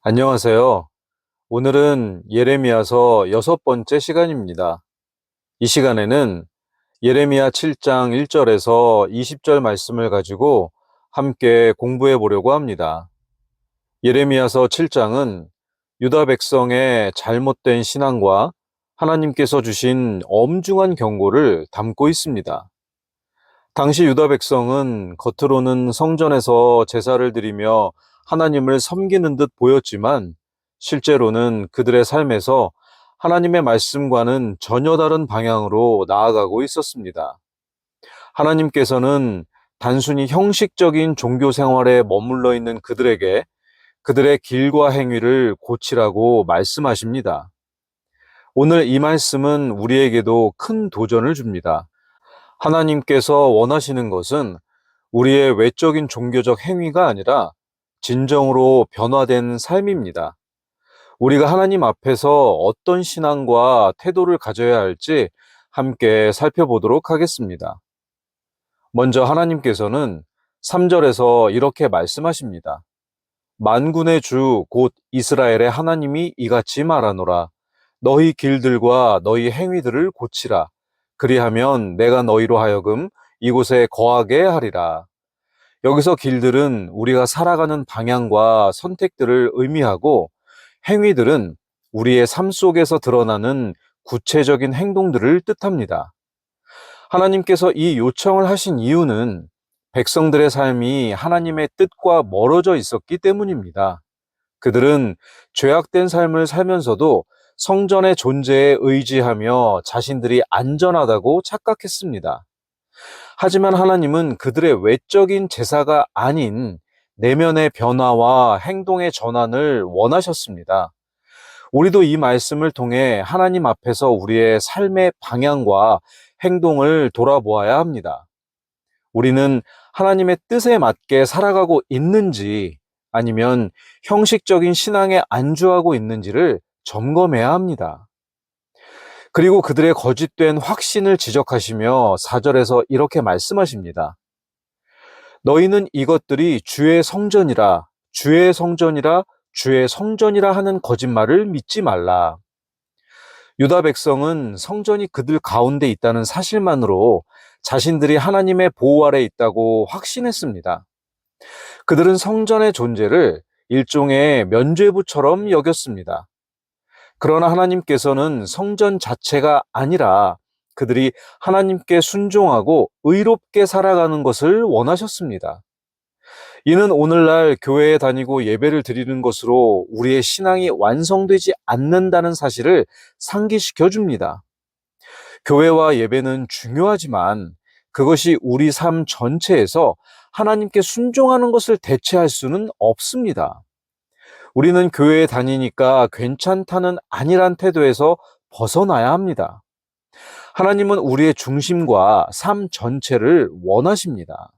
안녕하세요. 오늘은 예레미야서 6번째 시간입니다. 이 시간에는 예레미야 7장 1절에서 20절 말씀을 가지고 함께 공부해 보려고 합니다. 예레미야서 7장은 유다 백성의 잘못된 신앙과 하나님께서 주신 엄중한 경고를 담고 있습니다. 당시 유다 백성은 겉으로는 성전에서 제사를 드리며 하나님을 섬기는 듯 보였지만 실제로는 그들의 삶에서 하나님의 말씀과는 전혀 다른 방향으로 나아가고 있었습니다. 하나님께서는 단순히 형식적인 종교 생활에 머물러 있는 그들에게 그들의 길과 행위를 고치라고 말씀하십니다. 오늘 이 말씀은 우리에게도 큰 도전을 줍니다. 하나님께서 원하시는 것은 우리의 외적인 종교적 행위가 아니라 진정으로 변화된 삶입니다. 우리가 하나님 앞에서 어떤 신앙과 태도를 가져야 할지 함께 살펴보도록 하겠습니다. 먼저 하나님께서는 3절에서 이렇게 말씀하십니다. 만군의 주 곧 이스라엘의 하나님이 이같이 말하노라. 너희 길들과 너희 행위들을 고치라. 그리하면 내가 너희로 하여금 이곳에 거하게 하리라. 여기서 길들은 우리가 살아가는 방향과 선택들을 의미하고 행위들은 우리의 삶 속에서 드러나는 구체적인 행동들을 뜻합니다. 하나님께서 이 요청을 하신 이유는 백성들의 삶이 하나님의 뜻과 멀어져 있었기 때문입니다. 그들은 죄악된 삶을 살면서도 성전의 존재에 의지하며 자신들이 안전하다고 착각했습니다. 하지만 하나님은 그들의 외적인 제사가 아닌 내면의 변화와 행동의 전환을 원하셨습니다. 우리도 이 말씀을 통해 하나님 앞에서 우리의 삶의 방향과 행동을 돌아보아야 합니다. 우리는 하나님의 뜻에 맞게 살아가고 있는지 아니면 형식적인 신앙에 안주하고 있는지를 점검해야 합니다. 그리고 그들의 거짓된 확신을 지적하시며 4절에서 이렇게 말씀하십니다. 너희는 이것들이 주의 성전이라, 주의 성전이라, 주의 성전이라 하는 거짓말을 믿지 말라. 유다 백성은 성전이 그들 가운데 있다는 사실만으로 자신들이 하나님의 보호 아래 있다고 확신했습니다. 그들은 성전의 존재를 일종의 면죄부처럼 여겼습니다. 그러나 하나님께서는 성전 자체가 아니라 그들이 하나님께 순종하고 의롭게 살아가는 것을 원하셨습니다. 이는 오늘날 교회에 다니고 예배를 드리는 것으로 우리의 신앙이 완성되지 않는다는 사실을 상기시켜 줍니다. 교회와 예배는 중요하지만 그것이 우리 삶 전체에서 하나님께 순종하는 것을 대체할 수는 없습니다. 우리는 교회에 다니니까 괜찮다는 아니란 태도에서 벗어나야 합니다. 하나님은 우리의 중심과 삶 전체를 원하십니다.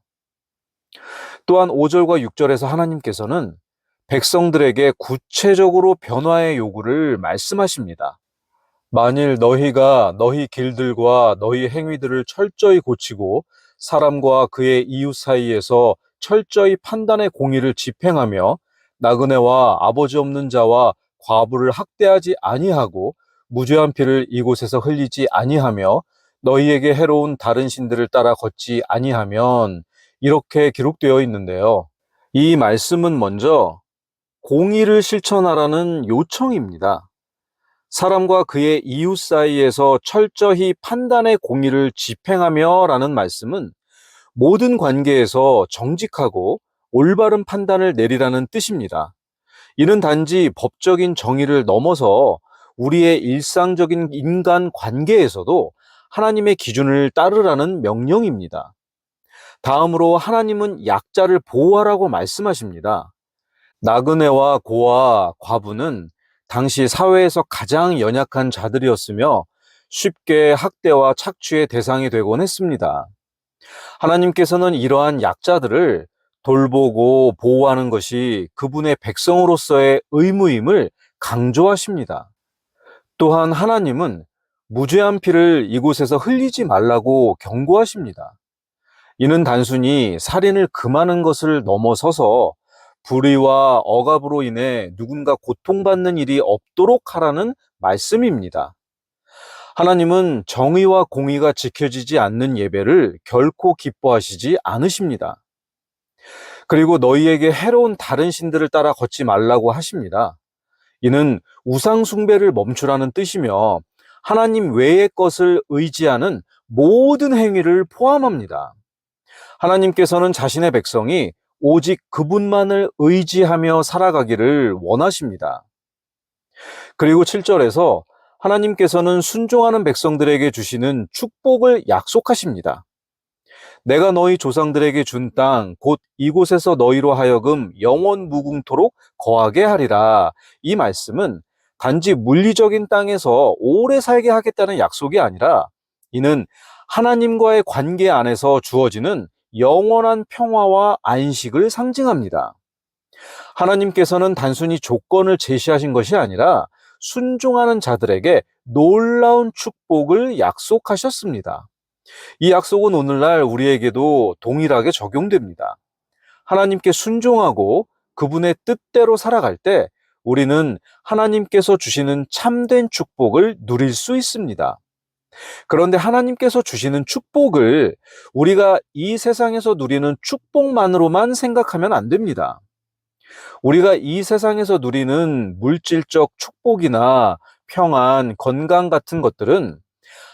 또한 5절과 6절에서 하나님께서는 백성들에게 구체적으로 변화의 요구를 말씀하십니다. 만일 너희가 너희 길들과 너희 행위들을 철저히 고치고 사람과 그의 이웃 사이에서 철저히 판단의 공의를 집행하며 나그네와 아버지 없는 자와 과부를 학대하지 아니하고 무죄한 피를 이곳에서 흘리지 아니하며 너희에게 해로운 다른 신들을 따라 걷지 아니하면 이렇게 기록되어 있는데요. 이 말씀은 먼저 공의를 실천하라는 요청입니다. 사람과 그의 이웃 사이에서 철저히 판단의 공의를 집행하며 라는 말씀은 모든 관계에서 정직하고 올바른 판단을 내리라는 뜻입니다. 이는 단지 법적인 정의를 넘어서 우리의 일상적인 인간 관계에서도 하나님의 기준을 따르라는 명령입니다. 다음으로 하나님은 약자를 보호하라고 말씀하십니다. 나그네와 고아, 과부는 당시 사회에서 가장 연약한 자들이었으며 쉽게 학대와 착취의 대상이 되곤 했습니다. 하나님께서는 이러한 약자들을 돌보고 보호하는 것이 그분의 백성으로서의 의무임을 강조하십니다. 또한 하나님은 무죄한 피를 이곳에서 흘리지 말라고 경고하십니다. 이는 단순히 살인을 금하는 것을 넘어서서 불의와 억압으로 인해 누군가 고통받는 일이 없도록 하라는 말씀입니다. 하나님은 정의와 공의가 지켜지지 않는 예배를 결코 기뻐하시지 않으십니다. 그리고 너희에게 해로운 다른 신들을 따라 걷지 말라고 하십니다. 이는 우상 숭배를 멈추라는 뜻이며 하나님 외의 것을 의지하는 모든 행위를 포함합니다. 하나님께서는 자신의 백성이 오직 그분만을 의지하며 살아가기를 원하십니다. 그리고 7절에서 하나님께서는 순종하는 백성들에게 주시는 축복을 약속하십니다. 내가 너희 조상들에게 준 땅, 곧 이곳에서 너희로 하여금 영원 무궁토록 거하게 하리라. 이 말씀은 단지 물리적인 땅에서 오래 살게 하겠다는 약속이 아니라 이는 하나님과의 관계 안에서 주어지는 영원한 평화와 안식을 상징합니다. 하나님께서는 단순히 조건을 제시하신 것이 아니라 순종하는 자들에게 놀라운 축복을 약속하셨습니다. 이 약속은 오늘날 우리에게도 동일하게 적용됩니다. 하나님께 순종하고 그분의 뜻대로 살아갈 때 우리는 하나님께서 주시는 참된 축복을 누릴 수 있습니다. 그런데 하나님께서 주시는 축복을 우리가 이 세상에서 누리는 축복만으로만 생각하면 안 됩니다. 우리가 이 세상에서 누리는 물질적 축복이나 평안, 건강 같은 것들은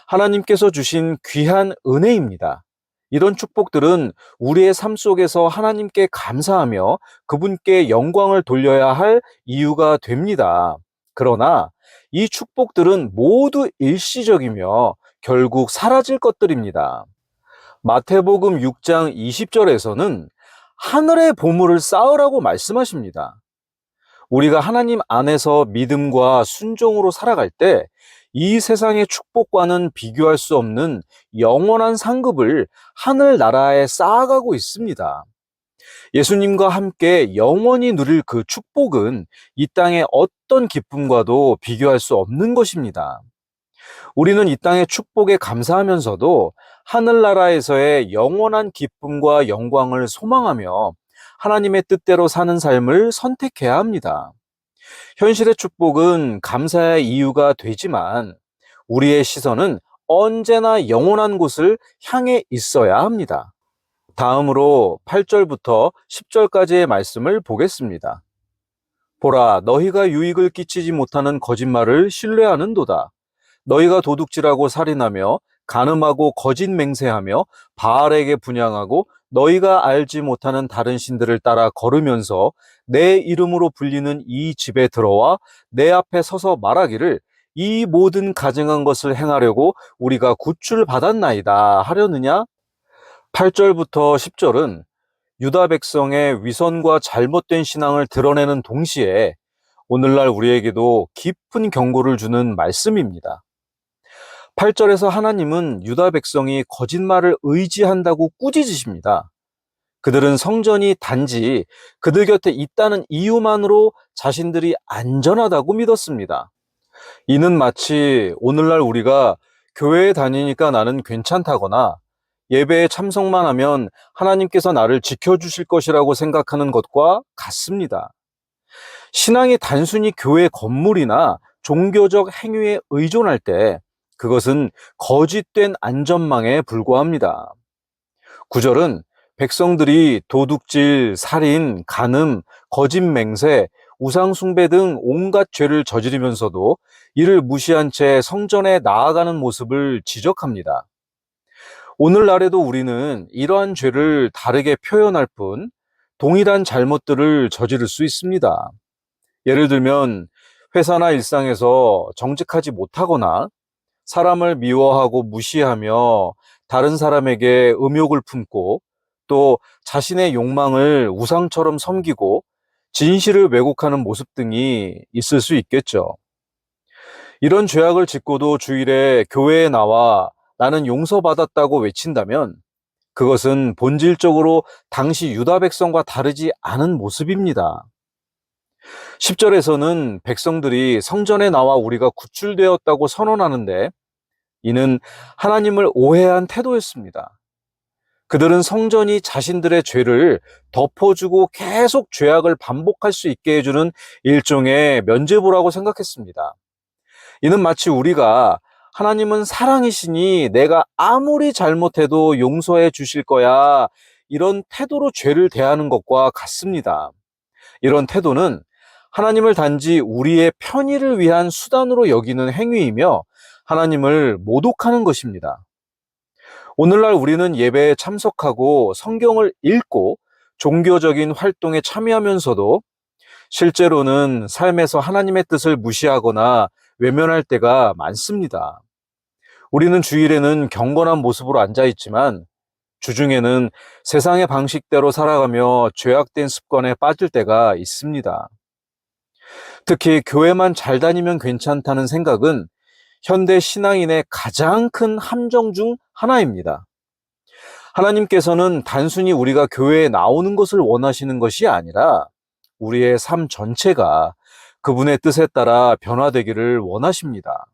하나님께서 주신 귀한 은혜입니다. 이런 축복들은 우리의 삶 속에서 하나님께 감사하며 그분께 영광을 돌려야 할 이유가 됩니다. 그러나 이 축복들은 모두 일시적이며 결국 사라질 것들입니다. 마태복음 6장 20절에서는 하늘의 보물을 쌓으라고 말씀하십니다. 우리가 하나님 안에서 믿음과 순종으로 살아갈 때 이 세상의 축복과는 비교할 수 없는 영원한 상급을 하늘나라에 쌓아가고 있습니다. 예수님과 함께 영원히 누릴 그 축복은 이 땅의 어떤 기쁨과도 비교할 수 없는 것입니다. 우리는 이 땅의 축복에 감사하면서도 하늘나라에서의 영원한 기쁨과 영광을 소망하며 하나님의 뜻대로 사는 삶을 선택해야 합니다. 현실의 축복은 감사의 이유가 되지만 우리의 시선은 언제나 영원한 곳을 향해 있어야 합니다. 다음으로 8절부터 10절까지의 말씀을 보겠습니다. 보라, 너희가 유익을 끼치지 못하는 거짓말을 신뢰하는도다. 너희가 도둑질하고 살인하며 간음하고 거짓 맹세하며 바알에게 분향하고 너희가 알지 못하는 다른 신들을 따라 걸으면서 내 이름으로 불리는 이 집에 들어와 내 앞에 서서 말하기를 이 모든 가증한 것을 행하려고 우리가 구출받았나이다 하려느냐? 8절부터 10절은 유다 백성의 위선과 잘못된 신앙을 드러내는 동시에 오늘날 우리에게도 깊은 경고를 주는 말씀입니다. 8절에서 하나님은 유다 백성이 거짓말을 의지한다고 꾸짖으십니다. 그들은 성전이 단지 그들 곁에 있다는 이유만으로 자신들이 안전하다고 믿었습니다. 이는 마치 오늘날 우리가 교회에 다니니까 나는 괜찮다거나 예배에 참석만 하면 하나님께서 나를 지켜주실 것이라고 생각하는 것과 같습니다. 신앙이 단순히 교회 건물이나 종교적 행위에 의존할 때 그것은 거짓된 안전망에 불과합니다. 9절은 백성들이 도둑질, 살인, 간음, 거짓 맹세, 우상숭배 등 온갖 죄를 저지르면서도 이를 무시한 채 성전에 나아가는 모습을 지적합니다. 오늘날에도 우리는 이러한 죄를 다르게 표현할 뿐 동일한 잘못들을 저지를 수 있습니다. 예를 들면 회사나 일상에서 정직하지 못하거나 사람을 미워하고 무시하며 다른 사람에게 음욕을 품고 또 자신의 욕망을 우상처럼 섬기고 진실을 왜곡하는 모습 등이 있을 수 있겠죠. 이런 죄악을 짓고도 주일에 교회에 나와 나는 용서받았다고 외친다면 그것은 본질적으로 당시 유다 백성과 다르지 않은 모습입니다. 10절에서는 백성들이 성전에 나와 우리가 구출되었다고 선언하는데 이는 하나님을 오해한 태도였습니다. 그들은 성전이 자신들의 죄를 덮어주고 계속 죄악을 반복할 수 있게 해주는 일종의 면죄부라고 생각했습니다. 이는 마치 우리가 하나님은 사랑이시니 내가 아무리 잘못해도 용서해 주실 거야, 이런 태도로 죄를 대하는 것과 같습니다. 이런 태도는 하나님을 단지 우리의 편의를 위한 수단으로 여기는 행위이며 하나님을 모독하는 것입니다. 오늘날 우리는 예배에 참석하고 성경을 읽고 종교적인 활동에 참여하면서도 실제로는 삶에서 하나님의 뜻을 무시하거나 외면할 때가 많습니다. 우리는 주일에는 경건한 모습으로 앉아 있지만 주중에는 세상의 방식대로 살아가며 죄악된 습관에 빠질 때가 있습니다. 특히 교회만 잘 다니면 괜찮다는 생각은 현대 신앙인의 가장 큰 함정 중 하나입니다. 하나님께서는 단순히 우리가 교회에 나오는 것을 원하시는 것이 아니라 우리의 삶 전체가 그분의 뜻에 따라 변화되기를 원하십니다.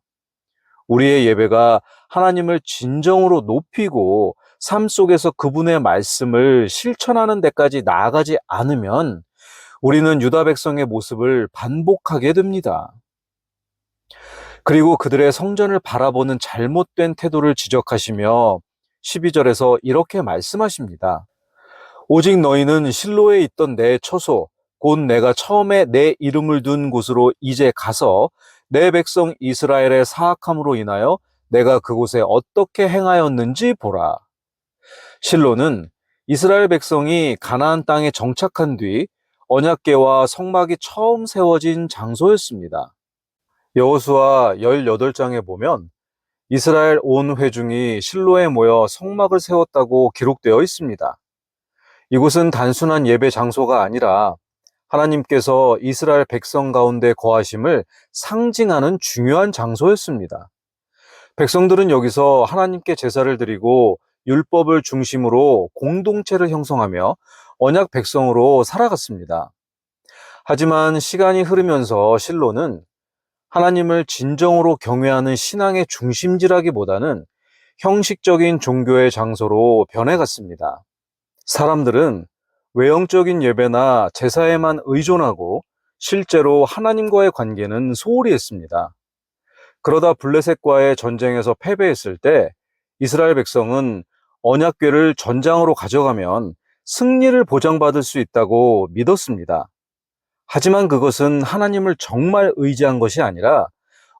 우리의 예배가 하나님을 진정으로 높이고 삶 속에서 그분의 말씀을 실천하는 데까지 나아가지 않으면 우리는 유다 백성의 모습을 반복하게 됩니다. 그리고 그들의 성전을 바라보는 잘못된 태도를 지적하시며 12절에서 이렇게 말씀하십니다. 오직 너희는 실로에 있던 내 처소, 곧 내가 처음에 내 이름을 둔 곳으로 이제 가서 내 백성 이스라엘의 사악함으로 인하여 내가 그곳에 어떻게 행하였는지 보라. 실로는 이스라엘 백성이 가나안 땅에 정착한 뒤 언약궤와 성막이 처음 세워진 장소였습니다. 여호수아 18장에 보면 이스라엘 온 회중이 실로에 모여 성막을 세웠다고 기록되어 있습니다. 이곳은 단순한 예배 장소가 아니라 하나님께서 이스라엘 백성 가운데 거하심을 상징하는 중요한 장소였습니다. 백성들은 여기서 하나님께 제사를 드리고 율법을 중심으로 공동체를 형성하며 언약 백성으로 살아갔습니다. 하지만 시간이 흐르면서 실로는 하나님을 진정으로 경외하는 신앙의 중심지라기보다는 형식적인 종교의 장소로 변해갔습니다. 사람들은 외형적인 예배나 제사에만 의존하고 실제로 하나님과의 관계는 소홀히 했습니다. 그러다 블레셋과의 전쟁에서 패배했을 때 이스라엘 백성은 언약궤를 전장으로 가져가면 승리를 보장받을 수 있다고 믿었습니다. 하지만 그것은 하나님을 정말 의지한 것이 아니라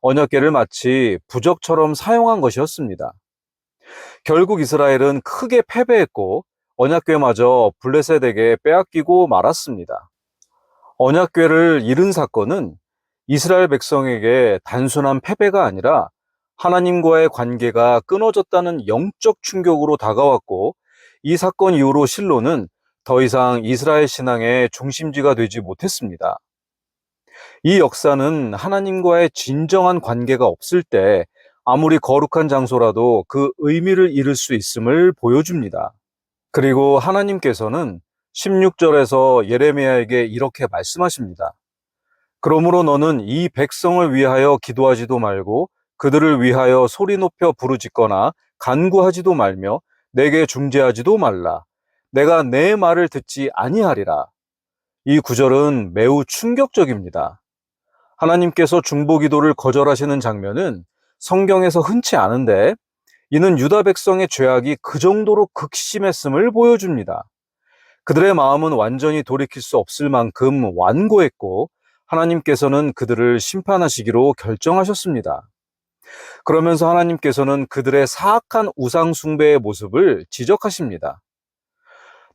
언약궤를 마치 부적처럼 사용한 것이었습니다. 결국 이스라엘은 크게 패배했고 언약궤마저 블레셋에게 빼앗기고 말았습니다. 언약궤를 잃은 사건은 이스라엘 백성에게 단순한 패배가 아니라 하나님과의 관계가 끊어졌다는 영적 충격으로 다가왔고, 이 사건 이후로 실로는 더 이상 이스라엘 신앙의 중심지가 되지 못했습니다. 이 역사는 하나님과의 진정한 관계가 없을 때 아무리 거룩한 장소라도 그 의미를 잃을 수 있음을 보여줍니다. 그리고 하나님께서는 16절에서 예레미야에게 이렇게 말씀하십니다. 그러므로 너는 이 백성을 위하여 기도하지도 말고 그들을 위하여 소리 높여 부르짖거나 간구하지도 말며 내게 중재하지도 말라. 내가 내 말을 듣지 아니하리라. 이 구절은 매우 충격적입니다. 하나님께서 중보기도를 거절하시는 장면은 성경에서 흔치 않은데 이는 유다 백성의 죄악이 그 정도로 극심했음을 보여줍니다. 그들의 마음은 완전히 돌이킬 수 없을 만큼 완고했고 하나님께서는 그들을 심판하시기로 결정하셨습니다. 그러면서 하나님께서는 그들의 사악한 우상 숭배의 모습을 지적하십니다.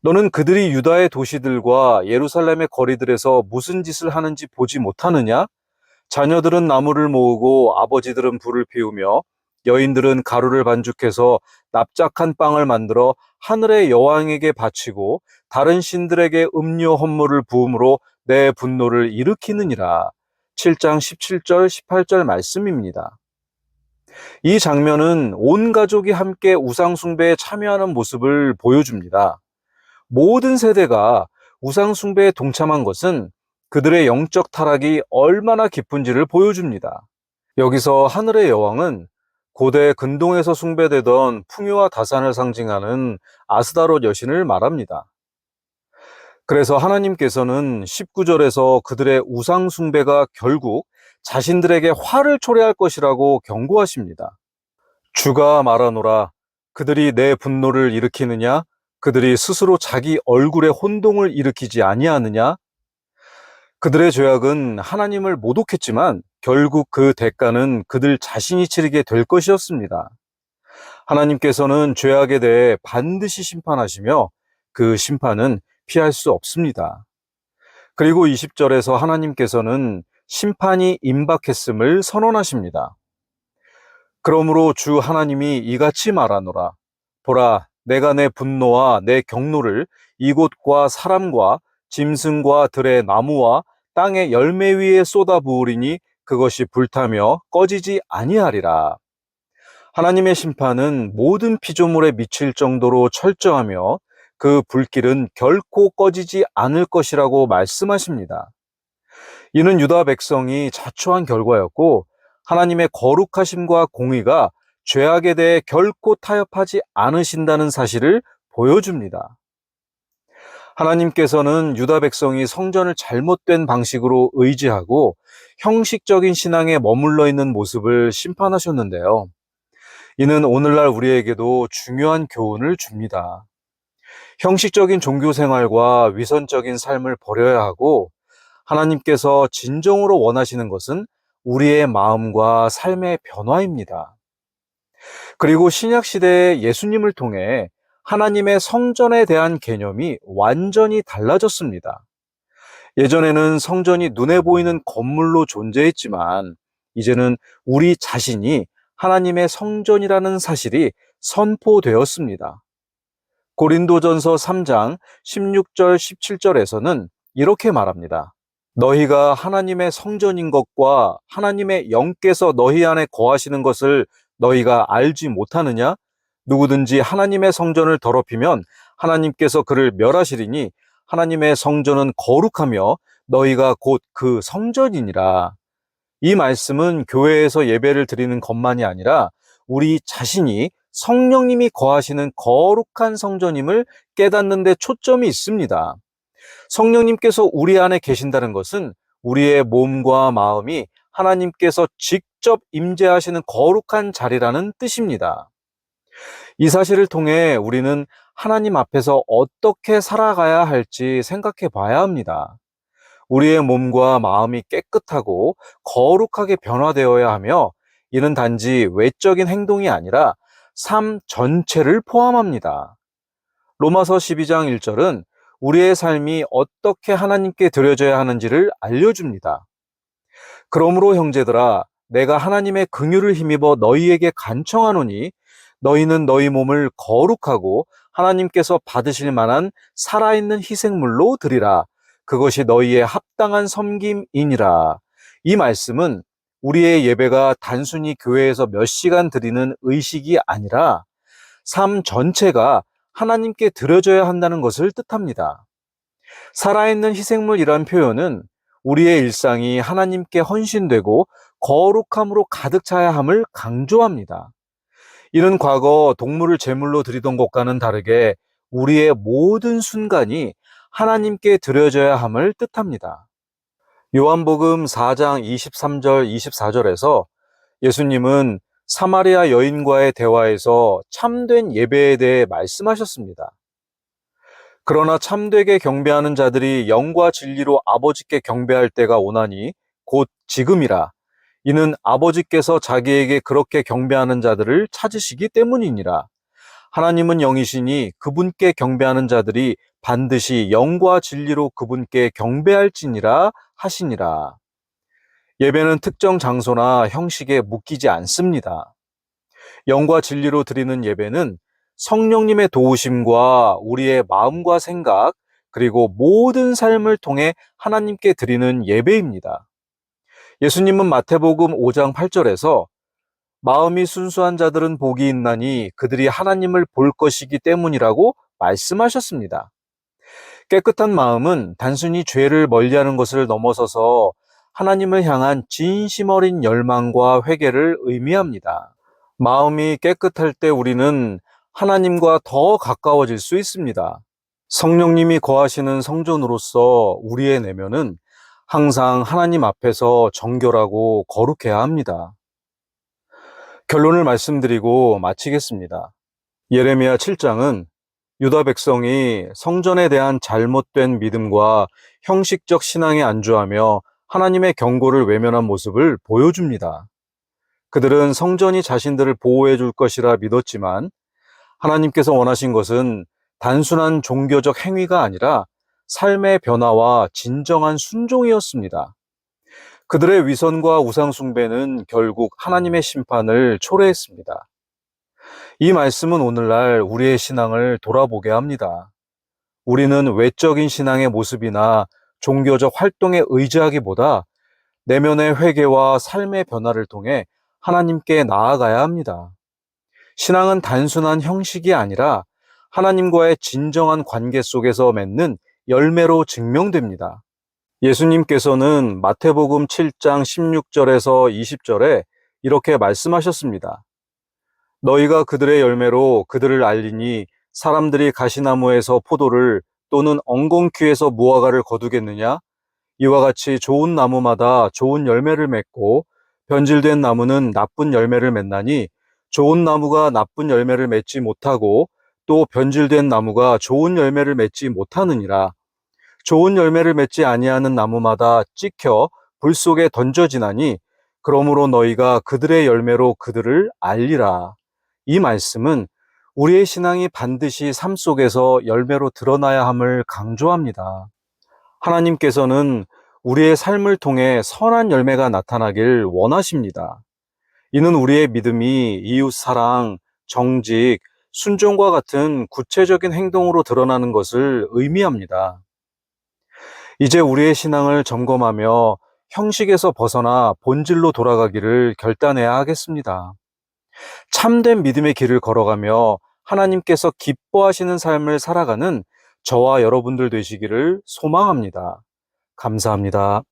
너는 그들이 유다의 도시들과 예루살렘의 거리들에서 무슨 짓을 하는지 보지 못하느냐? 자녀들은 나무를 모으고 아버지들은 불을 피우며 여인들은 가루를 반죽해서 납작한 빵을 만들어 하늘의 여왕에게 바치고 다른 신들에게 음료 헌물을 부음으로 내 분노를 일으키느니라. 7장 17절 18절 말씀입니다. 이 장면은 온 가족이 함께 우상 숭배에 참여하는 모습을 보여줍니다. 모든 세대가 우상 숭배에 동참한 것은 그들의 영적 타락이 얼마나 깊은지를 보여줍니다. 여기서 하늘의 여왕은 고대 근동에서 숭배되던 풍요와 다산을 상징하는 아스다롯 여신을 말합니다. 그래서 하나님께서는 19절에서 그들의 우상 숭배가 결국 자신들에게 화를 초래할 것이라고 경고하십니다. 주가 말하노라, 그들이 내 분노를 일으키느냐? 그들이 스스로 자기 얼굴에 혼동을 일으키지 아니하느냐? 그들의 죄악은 하나님을 모독했지만 결국 그 대가는 그들 자신이 치르게 될 것이었습니다. 하나님께서는 죄악에 대해 반드시 심판하시며 그 심판은 피할 수 없습니다. 그리고 20절에서 하나님께서는 심판이 임박했음을 선언하십니다. 그러므로 주 하나님이 이같이 말하노라. 보라, 내가 내 분노와 내 경노를 이곳과 사람과 짐승과 들의 나무와 땅의 열매 위에 쏟아부으리니 그것이 불타며 꺼지지 아니하리라. 하나님의 심판은 모든 피조물에 미칠 정도로 철저하며 그 불길은 결코 꺼지지 않을 것이라고 말씀하십니다. 이는 유다 백성이 자초한 결과였고 하나님의 거룩하심과 공의가 죄악에 대해 결코 타협하지 않으신다는 사실을 보여줍니다. 하나님께서는 유다 백성이 성전을 잘못된 방식으로 의지하고 형식적인 신앙에 머물러 있는 모습을 심판하셨는데요. 이는 오늘날 우리에게도 중요한 교훈을 줍니다. 형식적인 종교 생활과 위선적인 삶을 버려야 하고 하나님께서 진정으로 원하시는 것은 우리의 마음과 삶의 변화입니다. 그리고 신약 시대의 예수님을 통해 하나님의 성전에 대한 개념이 완전히 달라졌습니다. 예전에는 성전이 눈에 보이는 건물로 존재했지만 이제는 우리 자신이 하나님의 성전이라는 사실이 선포되었습니다. 고린도전서 3장 16절 17절에서는 이렇게 말합니다. 너희가 하나님의 성전인 것과 하나님의 영께서 너희 안에 거하시는 것을 너희가 알지 못하느냐? 누구든지 하나님의 성전을 더럽히면 하나님께서 그를 멸하시리니 하나님의 성전은 거룩하며 너희가 곧 그 성전이니라. 이 말씀은 교회에서 예배를 드리는 것만이 아니라 우리 자신이 성령님이 거하시는 거룩한 성전임을 깨닫는 데 초점이 있습니다. 성령님께서 우리 안에 계신다는 것은 우리의 몸과 마음이 하나님께서 직접 임재하시는 거룩한 자리라는 뜻입니다. 이 사실을 통해 우리는 하나님 앞에서 어떻게 살아가야 할지 생각해 봐야 합니다. 우리의 몸과 마음이 깨끗하고 거룩하게 변화되어야 하며 이는 단지 외적인 행동이 아니라 삶 전체를 포함합니다. 로마서 12장 1절은 우리의 삶이 어떻게 하나님께 드려져야 하는지를 알려줍니다. 그러므로 형제들아, 내가 하나님의 긍휼을 힘입어 너희에게 간청하노니 너희는 너희 몸을 거룩하고 하나님께서 받으실 만한 살아있는 희생물로 드리라. 그것이 너희의 합당한 섬김이니라. 이 말씀은 우리의 예배가 단순히 교회에서 몇 시간 드리는 의식이 아니라 삶 전체가 하나님께 드려져야 한다는 것을 뜻합니다. 살아있는 희생물이란 표현은 우리의 일상이 하나님께 헌신되고 거룩함으로 가득 차야 함을 강조합니다. 이는 과거 동물을 제물로 드리던 것과는 다르게 우리의 모든 순간이 하나님께 드려져야 함을 뜻합니다. 요한복음 4장 23절 24절에서 예수님은 사마리아 여인과의 대화에서 참된 예배에 대해 말씀하셨습니다. 그러나 참되게 경배하는 자들이 영과 진리로 아버지께 경배할 때가 오나니 곧 지금이라. 이는 아버지께서 자기에게 그렇게 경배하는 자들을 찾으시기 때문이니라. 하나님은 영이시니 그분께 경배하는 자들이 반드시 영과 진리로 그분께 경배할지니라 하시니라. 예배는 특정 장소나 형식에 묶이지 않습니다. 영과 진리로 드리는 예배는 성령님의 도우심과 우리의 마음과 생각, 그리고 모든 삶을 통해 하나님께 드리는 예배입니다. 예수님은 마태복음 5장 8절에서 마음이 순수한 자들은 복이 있나니 그들이 하나님을 볼 것이기 때문이라고 말씀하셨습니다. 깨끗한 마음은 단순히 죄를 멀리하는 것을 넘어서서 하나님을 향한 진심 어린 열망과 회개를 의미합니다. 마음이 깨끗할 때 우리는 하나님과 더 가까워질 수 있습니다. 성령님이 거하시는 성전으로서 우리의 내면은 항상 하나님 앞에서 정결하고 거룩해야 합니다. 결론을 말씀드리고 마치겠습니다. 예레미야 7장은 유다 백성이 성전에 대한 잘못된 믿음과 형식적 신앙에 안주하며 하나님의 경고를 외면한 모습을 보여줍니다. 그들은 성전이 자신들을 보호해 줄 것이라 믿었지만 하나님께서 원하신 것은 단순한 종교적 행위가 아니라 삶의 변화와 진정한 순종이었습니다. 그들의 위선과 우상숭배는 결국 하나님의 심판을 초래했습니다. 이 말씀은 오늘날 우리의 신앙을 돌아보게 합니다. 우리는 외적인 신앙의 모습이나 종교적 활동에 의지하기보다 내면의 회개와 삶의 변화를 통해 하나님께 나아가야 합니다. 신앙은 단순한 형식이 아니라 하나님과의 진정한 관계 속에서 맺는 열매로 증명됩니다. 예수님께서는 마태복음 7장 16절에서 20절에 이렇게 말씀하셨습니다. 너희가 그들의 열매로 그들을 알리니 사람들이 가시나무에서 포도를 또는 엉겅퀴에서 무화과를 거두겠느냐? 이와 같이 좋은 나무마다 좋은 열매를 맺고 변질된 나무는 나쁜 열매를 맺나니 좋은 나무가 나쁜 열매를 맺지 못하고 또 변질된 나무가 좋은 열매를 맺지 못하느니라. 좋은 열매를 맺지 아니하는 나무마다 찍혀 불 속에 던져지나니 그러므로 너희가 그들의 열매로 그들을 알리라. 이 말씀은 우리의 신앙이 반드시 삶 속에서 열매로 드러나야 함을 강조합니다. 하나님께서는 우리의 삶을 통해 선한 열매가 나타나길 원하십니다. 이는 우리의 믿음이 이웃 사랑, 정직, 순종과 같은 구체적인 행동으로 드러나는 것을 의미합니다. 이제 우리의 신앙을 점검하며 형식에서 벗어나 본질로 돌아가기를 결단해야 하겠습니다. 참된 믿음의 길을 걸어가며 하나님께서 기뻐하시는 삶을 살아가는 저와 여러분들 되시기를 소망합니다. 감사합니다.